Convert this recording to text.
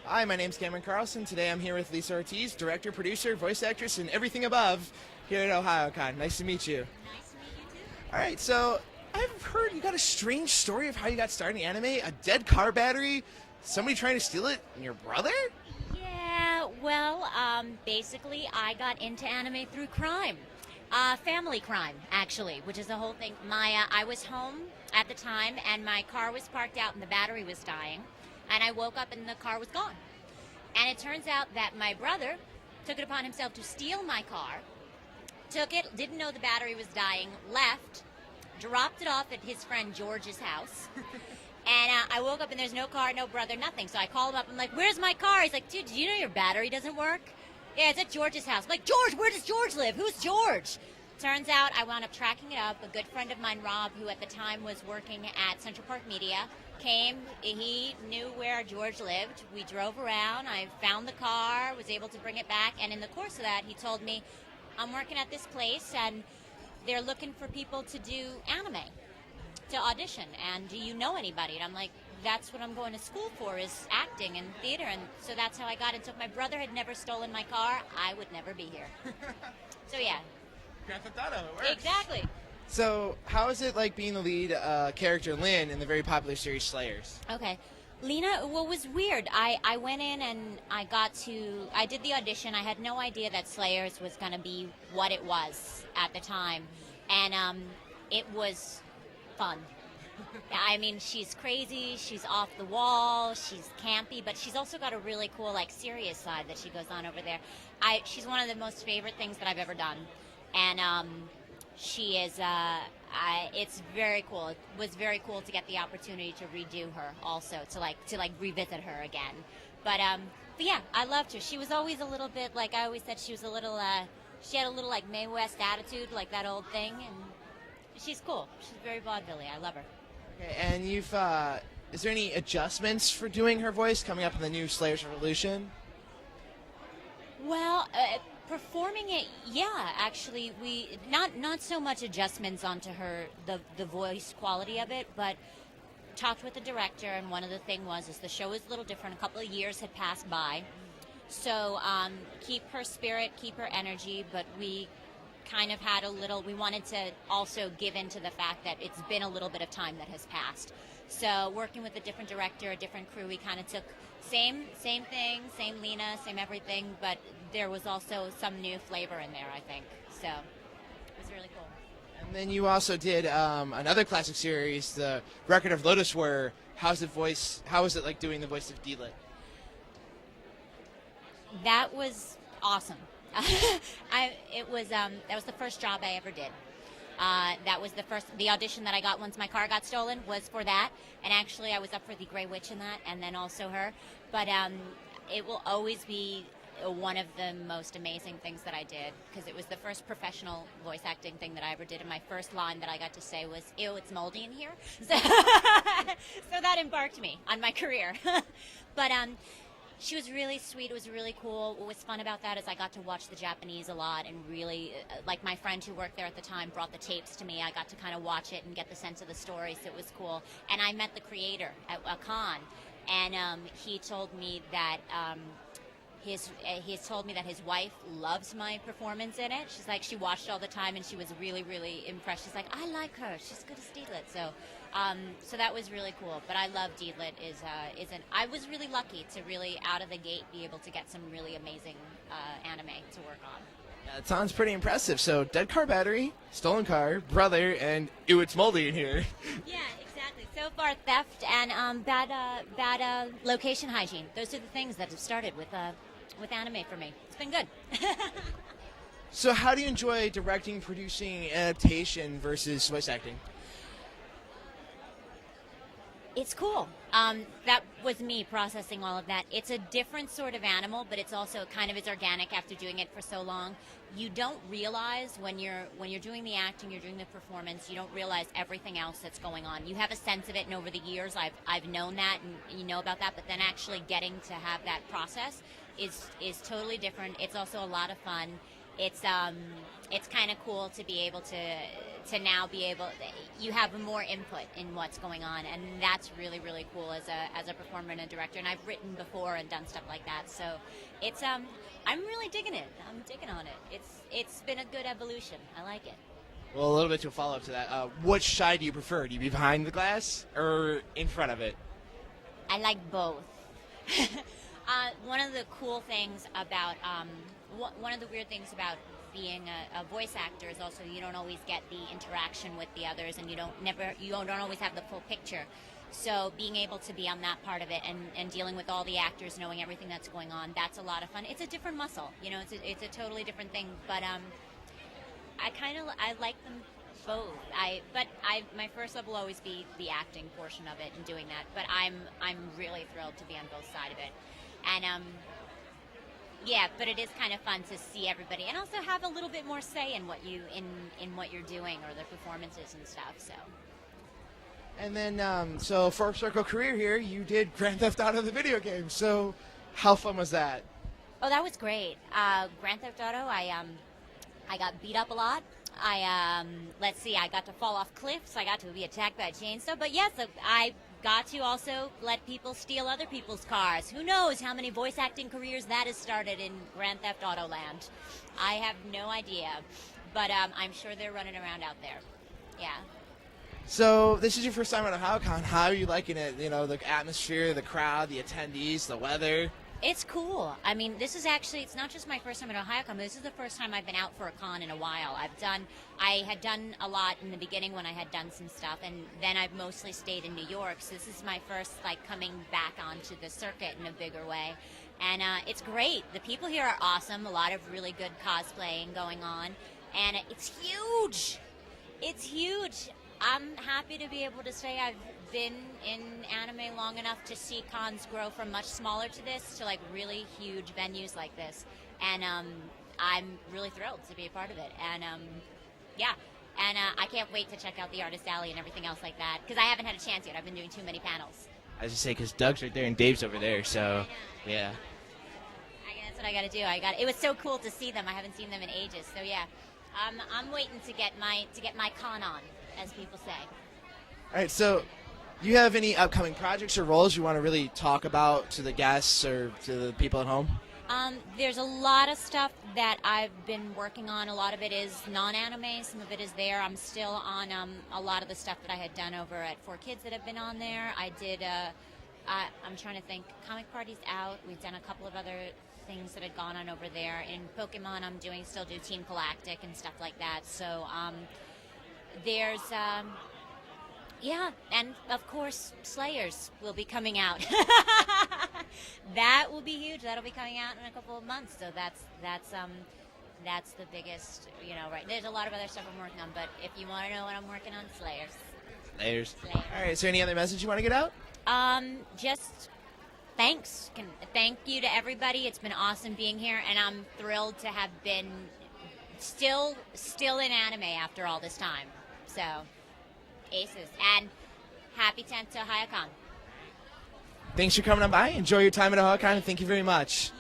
Hi, my name's Cameron Carlson. Today I'm here with Lisa Ortiz, director, producer, voice actress, and everything above here at Ohayocon. Nice to meet you. Nice to meet you too. All right, so I've heard you got a strange story of how you got started in anime. A dead car battery, somebody trying to steal it, and your brother? Yeah, well, basically I got into anime through crime. Family crime, actually, which is the whole thing. I was home at the time, and my car was parked out, and the battery was dying. And I woke up, and the car was gone. And it turns out that my brother took it upon himself to steal my car, took it, didn't know the battery was dying, left, dropped it off at his friend George's house. And I woke up and there's no car, no brother, nothing. So I called him up. I'm like, where's my car? He's like, dude, do you know your battery doesn't work? Yeah, it's at George's house. I'm like, George, where does George live? Who's George? Turns out I wound up tracking it up. A good friend of mine, Rob, who at the time was working at Central Park Media, came. He knew where George lived. We drove around. I found the car, was able to bring it back. And in the course of that, he told me, I'm working at this place and they're looking for people to do anime, to audition, and do you know anybody? And I'm like, that's what I'm going to school for, is acting and theater. And so that's how I got into it. If my brother had never stolen my car, I would never be here. So yeah. Grand Theft Auto, it works. Exactly. So how is it like being the lead character, Lynn, in the very popular series Slayers? Okay. Lena, what was weird, I went in and I did the audition. I had no idea that Slayers was going to be what it was at the time. And it was fun. I mean, she's crazy, she's off the wall, she's campy, but she's also got a really cool, like, serious side that she goes on over there. She's one of the most favorite things that I've ever done. And she is, it's very cool. It was very cool to get the opportunity to redo her also, to revisit her again. But yeah, I loved her. She was always a little bit, like I always said, she was a little, she had a little, like, Mae West attitude, like that old thing, and she's cool. She's very vaudeville-y. I love her. Okay, and is there any adjustments for doing her voice coming up in the new Slayers Revolution? Well, performing it, yeah, actually, we not so much adjustments onto her, the voice quality of it, but talked with the director, and one of the thing was the show was a little different. A couple of years had passed by, so keep her spirit, keep her energy, but we kind of had we wanted to also give into the fact that it's been a little bit of time that has passed. So working with a different director, a different crew, we kind of took same thing, same Lena, same everything, but there was also some new flavor in there, I think. So it was really cool. And then you also did another classic series, the Record of Lotus, where how is it like doing the voice of D-Lit? That was awesome. That was the first job I ever did. That was the audition that I got once my car got stolen was for that, and actually I was up for the Grey Witch in that, and then also her. But it will always be one of the most amazing things that I did, because it was the first professional voice acting thing that I ever did, and my first line that I got to say was, "Ew, it's moldy in here." So, so that embarked me on my career. But she was really sweet. It was really cool. What was fun about that is I got to watch the Japanese a lot, and really, like my friend who worked there at the time brought the tapes to me. I got to kind of watch it and get the sense of the story, so it was cool. And I met the creator at a con, and he told me that he's told me that his wife loves my performance in it. She's like, she watched it all the time, and she was really, really impressed. She's like, I like her. She's good as D-Lit. So that was really cool. But I love D-Lit. I was really lucky to really, out of the gate, be able to get some really amazing anime to work on. Yeah, it sounds pretty impressive. So, dead car battery, stolen car, brother, and ew, it's moldy in here. Yeah, exactly. So far, theft and bad location hygiene. Those are the things that have started with anime for me. It's been good. So how do you enjoy directing, producing, adaptation versus voice acting? It's cool. That was me processing all of that. It's a different sort of animal, but it's also kind of is organic after doing it for so long. You don't realize when you're doing the acting, you're doing the performance, you don't realize everything else that's going on. You have a sense of it, and over the years I've known that, and you know about that, but then actually getting to have that process is totally different. It's also a lot of fun. it's kind of cool to be able to now be able, you have more input in what's going on, and that's really, really cool as a performer and a director. And I've written before and done stuff like that, so it's I'm really digging it. I'm digging on it. It's been a good evolution. I like it. Well, a little bit to a follow up to that. Which side do you prefer? Do you be behind the glass or in front of it? I like both. One of the cool things about one of the weird things about being a voice actor is also you don't always get the interaction with the others, and you don't always have the full picture. So being able to be on that part of it and dealing with all the actors, knowing everything that's going on, that's a lot of fun. It's a different muscle, it's a totally different thing. But I like them both. My first love will always be the acting portion of it and doing that. But I'm really thrilled to be on both sides of it, and yeah. But it is kind of fun to see everybody and also have a little bit more say in what you're doing or the performances and stuff. So. And then, so for Circle career here, you did Grand Theft Auto the video game. So, how fun was that? Oh, that was great. Grand Theft Auto, I got beat up a lot. I got to fall off cliffs. I got to be attacked by a chainsaw. But yes, I got to also let people steal other people's cars. Who knows how many voice acting careers that has started in Grand Theft Auto land? I have no idea, but I'm sure they're running around out there. Yeah. So this is your first time at Ohayocon. How are you liking it? The atmosphere, the crowd, the attendees, the weather. It's cool. I mean, it's not just my first time at Ohayocon, but this is the first time I've been out for a con in a while. I had done a lot in the beginning when I had done some stuff, and then I've mostly stayed in New York, so this is my first, coming back onto the circuit in a bigger way. And it's great. The people here are awesome. A lot of really good cosplaying going on, and it's huge. It's huge. I'm happy to be able to say I've been in anime long enough to see cons grow from much smaller to this to really huge venues like this, and I'm really thrilled to be a part of it. And I can't wait to check out the Artist Alley and everything else like that, because I haven't had a chance yet. I've been doing too many panels. I was just say because Doug's right there and Dave's over there, so yeah. That's what I got to do. It was so cool to see them. I haven't seen them in ages, so yeah. I'm waiting to get my con on, as people say. All right, so you have any upcoming projects or roles you want to really talk about to the guests or to the people at home? There's a lot of stuff that I've been working on. A lot of it is non-anime. Some of it is there. I'm still on a lot of the stuff that I had done over at 4Kids that have been on there. I did, I'm trying to think, Comic Party's out. We've done a couple of other things that had gone on over there. In Pokemon, I'm still do Team Galactic and stuff like that. So there's, and of course, Slayers will be coming out. That will be huge. That'll be coming out in a couple of months. So that's the biggest, right. There's a lot of other stuff I'm working on, but if you want to know what I'm working on, Slayers. All right, is there any other message you want to get out? Just thanks. Thank you to everybody. It's been awesome being here, and I'm thrilled to have been still in anime after all this time. So, aces. And happy 10th to Ohayocon. Thanks for coming on by. Enjoy your time at Ohayocon, and thank you very much.